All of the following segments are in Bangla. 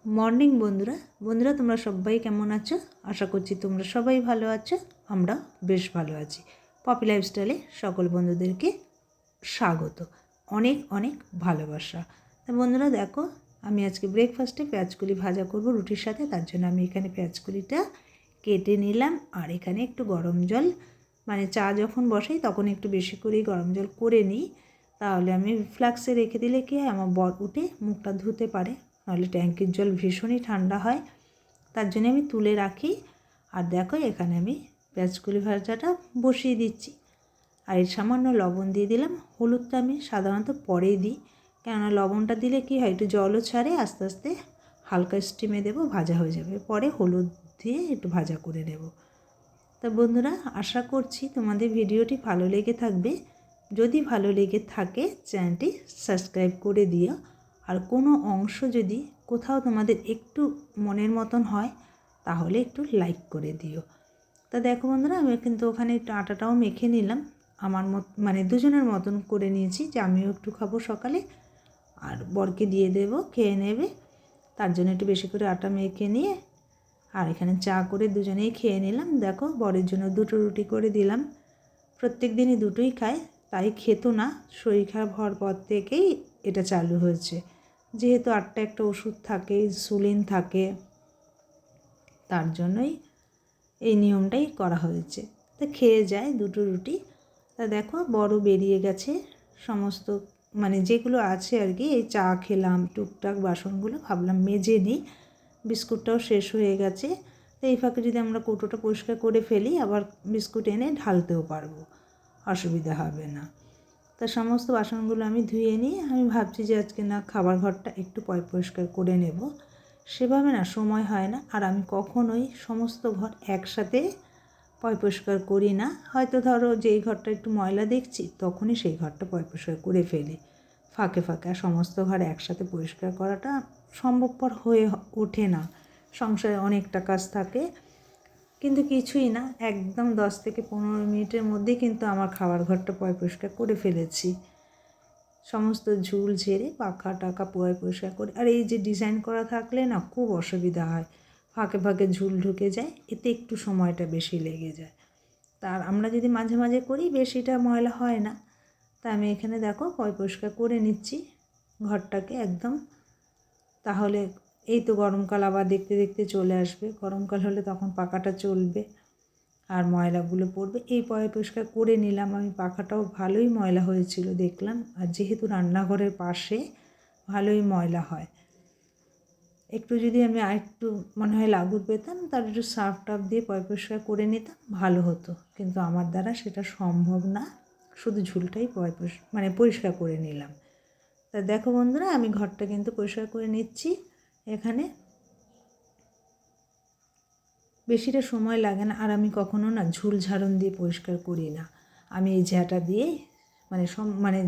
মর্নিং বন্ধুরা তোমরা সবাই কেমন আছো? আশা করছি তোমরা সবাই ভালো আছো। আমরা বেশ ভালো আছি। পপি লাইফস্টাইলে সকল বন্ধুদেরকে স্বাগত, অনেক অনেক ভালোবাসা। তা বন্ধুরা দেখো, আমি আজকে ব্রেকফাস্টে পেঁয়াজকলি ভাজা করব রুটির সাথে। তার জন্য আমি এখানে পেঁয়াজকলিটা কেটে নিলাম, আর এখানে একটু গরম জল, মানে চা যখন বসাই তখন একটু বেশি করেই গরম জল করে নিই। তাহলে আমি ফ্লাক্সে রেখে দিলে কি হয়, আমার বর উঠে মুখটা ধুতে পারে, নাহলে ট্যাঙ্কির জল ভীষণই ঠান্ডা হয়। তার জন্য আমি তুলে রাখি। আর দেখো এখানে আমি পেঁয়াজকলি ভাজাটা বসিয়ে দিচ্ছি, আর এর সামান্য লবণ দিয়ে দিলাম। হলুদটা আমি সাধারণত পরেই দিই, কেননা লবণটা দিলে কি হয়, একটু জলও ছাড়ে, আস্তে আস্তে হালকা স্টিমে দেবো, ভাজা হয়ে যাবে। পরে হলুদ দিয়ে একটু ভাজা করে নেব। তা বন্ধুরা, আশা করছি তোমাদের ভিডিওটি ভালো লেগে থাকবে। যদি ভালো লেগে থাকে চ্যানেলটি সাবস্ক্রাইব করে দিও, আর কোনো অংশ যদি কোথাও তোমাদের একটু মনের মতন হয় তাহলে একটু লাইক করে দিও। তা দেখো বন্ধুরা, আমি কিন্তু ওখানে একটু আটাটাও মেখে নিলাম। আমার মানে দুজনের মতন করে নিয়েছি, যে আমিও একটু খাবো সকালে, আর বরকে দিয়ে দেবো, খেয়ে নেবে। তার জন্য একটু বেশি করে আটা মেখে নিয়ে আর এখানে চা করে দুজনেই খেয়ে নিলাম। দেখো, বরের জন্য দুটো রুটি করে দিলাম। প্রত্যেক দিনই দুটোই খায়, তাই খেতো না। শরীর খারাপ হওয়ার পর থেকেই এটা চালু হয়েছে, যেহেতু 8টা একটা ওষুধ থাকে, ইনসুলিন থাকে, তার জন্যই এই নিয়মটাই করা হয়েছে। তা খেয়ে যায় দুটো রুটি। তা দেখো, বড় বেরিয়ে গেছে সমস্ত, মানে যেগুলো আছে আর কি। এই চা খেলাম, টুকটাক বাসনগুলো ভাবলাম মেজে নিই। বিস্কুটটাও শেষ হয়ে গেছে। তো এই ফাঁকে যদি আমরা কৌটোটা পরিষ্কার করে ফেলি, আবার বিস্কুট এনে ঢালতেও পারবো, অসুবিধা হবে না। তা সমস্ত বাসনগুলো আমি ধুয়ে নিয়ে আমি ভাবছি যে আজকে না খাবার ঘরটা একটু পরিষ্কার করে নেব। সেভাবে না সময় হয় না, আর আমি কখনোই সমস্ত ঘর একসাথে পরিষ্কার করি না। হয়তো ধরো যেই ঘরটা একটু ময়লা দেখছি তখনই সেই ঘরটা পরিষ্কার করে ফেলি, ফাঁকে ফাঁকে। আর সমস্ত ঘর একসাথে পরিষ্কার করাটা সম্ভবপর হয়ে ওঠে না, সংসারে অনেকটা কাজ থাকে। কিন্তু কিছুই না, একদম 10 থেকে 15 মিনিটের মধ্যেই কিন্তু আমার খাবার ঘরটা পরিষ্কার করে ফেলেছি। সমস্ত ঝুল ঝেড়ে পাখা টাকা পরিষ্কার করে। আর এই যে ডিজাইন করা থাকলে না খুব অসুবিধা হয়, ফাঁকে ফাঁকে ঝুল ঢুকে যায়, এতে একটু সময়টা বেশি লেগে যায়। তার আমরা যদি মাঝে মাঝে করি বেশিটা ময়লা হয় না। তা আমি এখানে দেখো পরিষ্কার করে নিচ্ছি ঘরটাকে একদম। তাহলে এই তো গরমকাল আবার দেখতে দেখতে চলে আসবে, গরমকাল হলে তখন পাখাটা চলবে আর ময়লাগুলো পড়বে। এই পরিষ্কার করে নিলাম আমি। পাখাটাও ভালোই ময়লা হয়েছিল দেখলাম, আর যেহেতু রান্নাঘরের পাশে ভালোই ময়লা হয়। একটু যদি আমি আরেকটু মনে হয় লাগুর পেতাম, তার একটু সার্ফ টাফ দিয়ে পরিষ্কার করে নিতাম, ভালো হতো। কিন্তু আমার দ্বারা সেটা সম্ভব না, শুধু ঝুলটাই পরিষ্কার করে নিলাম। তা দেখো বন্ধুরা, আমি ঘরটা কিন্তু পরিষ্কার করে নিচ্ছি। এখানে বেশিটা সময় লাগে না, আর আমি কখনো না ঝুল ঝাড়ন দিয়ে পরিষ্কার করি না। আমি এই ঝাঁটা দিয়ে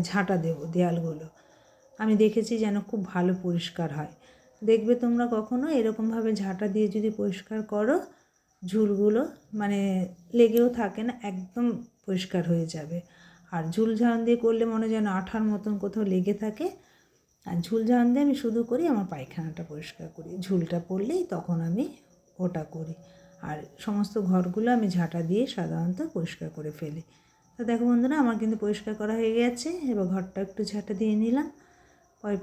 ঝাঁটা দেবো দেয়ালগুলো। আমি দেখেছি যেন খুব ভালো পরিষ্কার হয়। দেখবে তোমরা কখনো এরকমভাবে ঝাঁটা দিয়ে যদি পরিষ্কার করো, ঝুলগুলো লেগেও থাকে না, একদম পরিষ্কার হয়ে যাবে। আর ঝুল ঝাড়ন দিয়ে করলে মনে যেন আঠার মতন কোথাও লেগে থাকে। আর ঝুল ঝাড়ন দিয়ে আমি শুধু করি আমার পায়খানাটা পরিষ্কার করি, ঝুলটা পড়লেই তখন আমি ওটা করি। আর সমস্ত ঘরগুলো আমি ঝাঁটা দিয়ে সাধারণত পরিষ্কার করে ফেলি। তো দেখো বন্ধুরা, আমার কিন্তু পরিষ্কার করা হয়ে গেছে। এবার ঘরটা একটু ঝাঁটা দিয়ে নিলাম,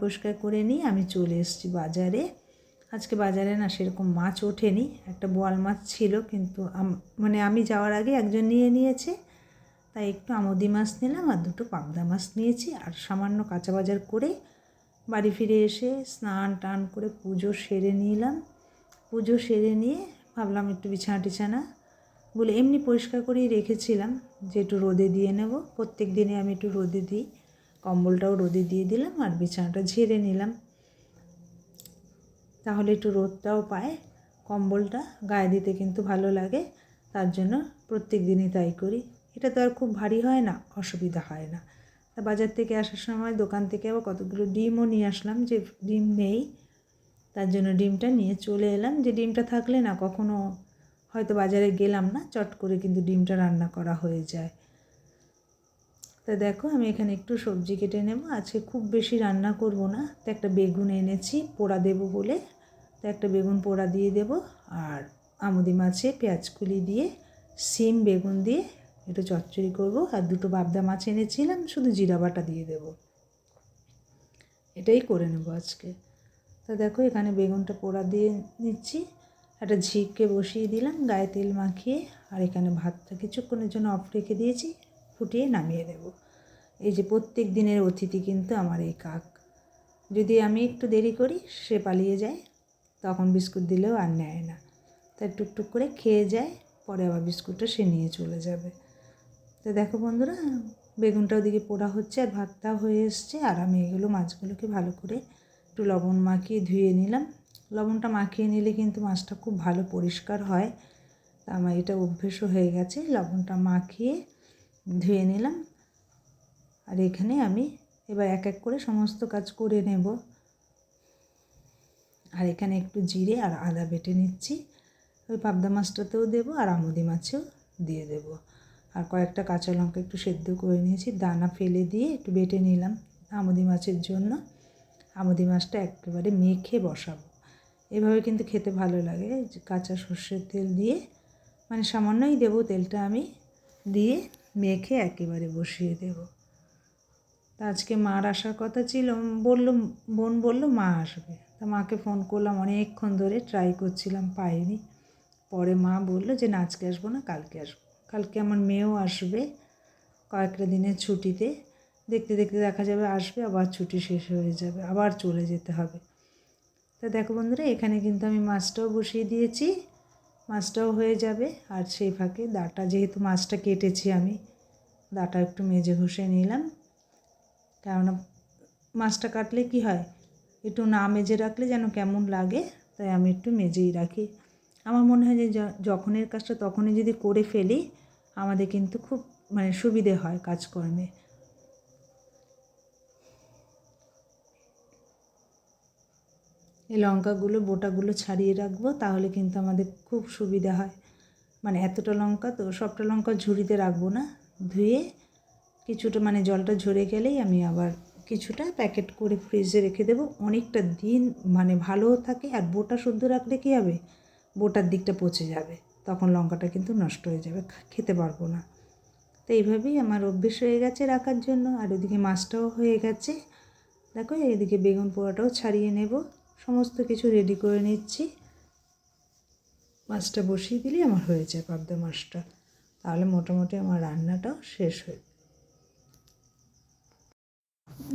পরিষ্কার করে নিয়ে আমি চলে এসেছি বাজারে। আজকে বাজারে না সেরকম মাছ ওঠেনি, একটা বোয়াল মাছ ছিল, কিন্তু আমি যাওয়ার আগে একজন নিয়ে নিয়েছে, তাই একটু আমোদি মাছ নিলাম, আর দুটো পাবদা মাছ নিয়েছি। আর সামান্য কাঁচা বাজার করে বাড়ি ফিরে এসে স্নান টান করে পুজো সেরে নিলাম। পুজো সেরে নিয়ে ভাবলাম একটু বিছানা টিছানাগুলো এমনি পরিষ্কার করেই রেখেছিলাম, যে একটু রোদে দিয়ে নেব। প্রত্যেক দিনে আমি একটু রোদে দিই, কম্বলটাও রোদে দিয়ে দিলাম, আর বিছানাটা ঝেড়ে নিলাম, তাহলে একটু রোদটাও পায়। কম্বলটা গায়ে দিতে কিন্তু ভালো লাগে, তার জন্য প্রত্যেক দিনই তাই করি। এটা তো আর খুব ভারী হয় না, অসুবিধা হয় না। তা বাজার থেকে আসার সময় দোকান থেকে আবার কতগুলো ডিমও নিয়ে আসলাম, যে ডিম নেই তার জন্য ডিমটা নিয়ে চলে এলাম। যে ডিমটা থাকলে না কখনো হয়তো বাজারে গেলাম না, চট করে কিন্তু ডিমটা রান্না করা হয়ে যায়। তা দেখো, আমি এখানে একটু সবজি কেটে নেব। আজকে খুব বেশি রান্না করব না, তো একটা বেগুন এনেছি পোড়া দেবো বলে, তো তো একটা বেগুন পোড়া দিয়ে দেব, আর আমুদি মাছে পেঁয়াজ কুলি দিয়ে সিম বেগুন দিয়ে একটু চচ্চড়ি করব। আর দুটো পাবদা মাছ এনেছিলাম, শুধু জিরা বাটা দিয়ে দেব। এটাই করে নেব আজকে। তো দেখো এখানে বেগুনটা পোড়া দিয়ে নিচ্ছি, একটা ঝিককে বসিয়ে দিলাম গায়ে তেল মাখিয়ে। আর এখানে ভাতটা কিছুক্ষণের জন্য অফ রেখে দিয়েছি, ফুটিয়ে নামিয়ে দেব। এই যে প্রত্যেক দিনের অতিথি কিন্তু আমার এই কাক। যদি আমি একটু দেরি করি সে পালিয়ে যায়, তখন বিস্কুট দিলেও আর নেয় না, তাই টুকটুক করে খেয়ে যায়, পরে আবার বিস্কুটটা সে নিয়ে চলে যাবে। তো দেখো বন্ধুরা, বেগুনটা ওদিকে পোড়া হচ্ছে আর ভাতটাও হয়ে এসছে। আর আমি এগুলো মাছগুলোকে ভালো করে একটু লবণ মাখিয়ে ধুয়ে নিলাম। লবণটা মাখিয়ে নিলে কিন্তু মাছটা খুব ভালো পরিষ্কার হয়, তা আমার এটা অভ্যেসও হয়ে গেছে। লবণটা মাখিয়ে ধুয়ে নিলাম। আর এখানে আমি এবার এক এক করে সমস্ত কাজ করে নেব। আর এখানে একটু জিরে আর আদা বেটে নিচ্ছি, ওই পাবদা মাছটাতেও দেবো আর আমুদি মাছেও দিয়ে দেব। আর কয়েকটা কাঁচা লঙ্কা একটু সেদ্ধ করে নিয়েছি, দানা ফেলে দিয়ে একটু বেটে নিলাম আমুদি মাছের জন্য। আমুদি মাছটা একেবারে মেখে বসাবো, এভাবে কিন্তু খেতে ভালো লাগে। কাঁচা সর্ষের তেল দিয়ে, মানে সামান্যই দেবো তেলটা আমি, দিয়ে মেখে একেবারে বসিয়ে দেব। তা আজকে মার আসার কথা ছিল, বোন বললো মা আসবে। তা মাকে ফোন করলাম, অনেকক্ষণ ধরে ট্রাই করছিলাম, পাইনি। পরে মা বললো যে না আজকে আসবো না, কালকে আসবো। কালকে আমার মেয়েও আসবে কয়েকটা দিনের ছুটিতে। দেখতে দেখতে দেখা যাবে আসবে, আবার ছুটি শেষ হয়ে যাবে, আবার চলে যেতে হবে। তা দেখো বন্ধুরা, এখানে কিন্তু আমি মাছটাও বসিয়ে দিয়েছি, মাছটাও হয়ে যাবে। আর সেই ফাঁকে দাঁটা, যেহেতু মাছটা কেটেছি আমি, দাঁটা একটু মেজে ঘষে নিলাম। কেননা মাছটা কাটলে কি হয়, একটু না মেজে রাখলে যেন কেমন লাগে, তাই আমি একটু মেজেই রাখি। আমার মনে হয় যে যখনের কাজটা তখনই যদি করে ফেলি, আমাদের কিন্তু খুব মানে সুবিধে হয় কাজকর্মে। এই লঙ্কাগুলো বোটাগুলো ছাড়িয়ে রাখবো, তাহলে কিন্তু আমাদের খুব সুবিধা হয়। মানে এতটা লঙ্কা তো সবটা লঙ্কা ঝুড়িতে রাখবো না, ধুয়ে কিছুটা মানে জলটা ঝরে গেলেই আমি আবার কিছুটা প্যাকেট করে ফ্রিজে রেখে দেবো। অনেকটা দিন মানে ভালোও থাকে। আর বোটা শুদ্ধ রাখলে কী হবে, বোটার দিকটা পচে যাবে, তখন লঙ্কাটা কিন্তু নষ্ট হয়ে যাবে, খেতে পারবো না। তো এইভাবেই আমার অভ্যেস হয়ে গেছে রাখার জন্য। আর ওদিকে মাছটাও হয়ে গেছে। দেখো এদিকে বেগুন পোড়াটাও ছাড়িয়ে নেব, সমস্ত কিছু রেডি করে নিচ্ছি। মাছটা বসিয়ে দিলেই আমার হয়ে যায় পাবদা মাছটা, তাহলে মোটামুটি আমার রান্নাটাও শেষ হয়ে।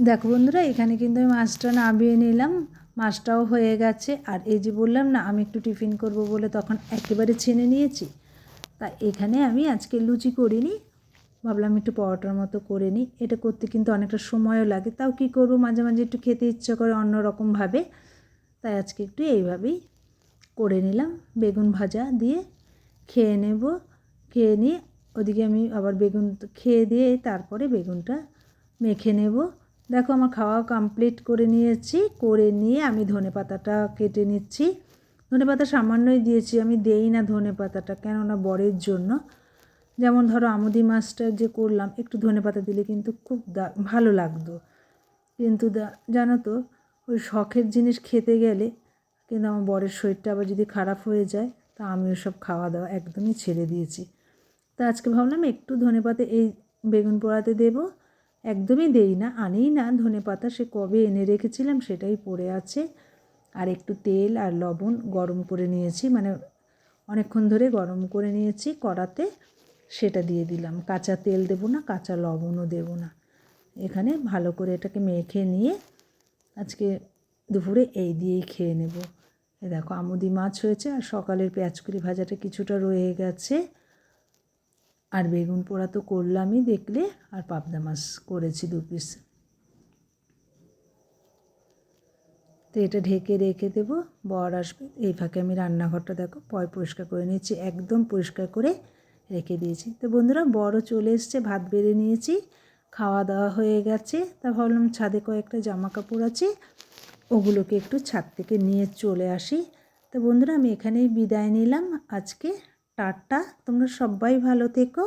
দেখো বন্ধুরা, এখানে কিন্তু আমি মাছটা নামিয়ে নিলাম, মাছটাও হয়ে গেছে। আর এই যে বললাম না আমি একটু টিফিন করব বলে তখন একেবারে ছেনে নিয়েছি। তা এখানে আমি আজকে লুচি করিনি, ভাবলাম একটু পরোটার মতো করে নিই। এটা করতে কিন্তু অনেকটা সময়ও লাগে, তাও কী করবো, মাঝে মাঝে একটু খেতে ইচ্ছা করে অন্যরকমভাবে, তাই আজকে একটু এইভাবেই করে নিলাম। বেগুন ভাজা দিয়ে খেয়ে নেব। খেয়ে নিয়ে ওদিকে আমি আবার বেগুন খেয়ে দিয়ে তারপরে বেগুনটা মেখে নেব। দেখো আমার খাওয়া কমপ্লিট করে নিয়েছি, করে নিয়ে আমি ধনেপাতাটা কেটে নিচ্ছি। ধনেপাতা সামান্যই দিয়েছি, আমি দেই না ধনেপাতাটা, কেননা বরের জন্য। যেমন ধরো আমুদি মাছটা যে করলাম, একটু ধনেপাতা দিলে কিন্তু খুব ভালো লাগতো। কিন্তু জানো তো, ওই শখের জিনিস খেতে গেলে কিন্তু আমার বরের শরীরটা আবার যদি খারাপ হয়ে যায়, তা আমি ওসব খাওয়া দাওয়া একদমই ছেড়ে দিয়েছি। তা আজকে ভাবলাম একটু ধনেপাতা এই বেগুন পোড়াতে দেবো। একদমই দেই না, আনেই না ধনেপাতা, সে কবে এনে রেখেছিলাম সেটাই পড়ে আছে। আর একটু তেল আর লবণ গরম করে নিয়েছি, মানে অনেকক্ষণ ধরে গরম করে নিয়েছি কড়াতে, সেটা দিয়ে দিলাম। কাঁচা তেল দেবো না, কাঁচা লবণও দেবো না। এখানে ভালো করে এটাকে মেখে নিয়ে আজকে দুপুরে এই দিয়েই খেয়ে নেব। এ দেখো আমুদি মাছ হয়েছে, আর সকালের পেঁয়াজকলি ভাজাটা কিছুটা রয়ে গেছে। আর বেগুন পোড়া তো করলামই দেখলে, আর পাবদা মাছ করেছি 2 পিস। তো এটা ঢেকে রেখে দেবো, বর আসবে। এই ফাঁকে আমি রান্নাঘরটা দেখো পরিষ্কার করে নিয়েছি, একদম পরিষ্কার করে রেখে দিয়েছি। তো বন্ধুরা, বরও চলে এসছে, ভাত বেড়ে নিয়েছি, খাওয়া দাওয়া হয়ে গেছে। তা ভাবলাম ছাদে কয়েকটা জামা কাপড় আছে, ওগুলোকে একটু ছাদ থেকে নিয়ে চলে আসি। তো বন্ধুরা, আমি এখানেই বিদায় নিলাম আজকে। টাটা, তোমরা সবাই ভালো থেকো।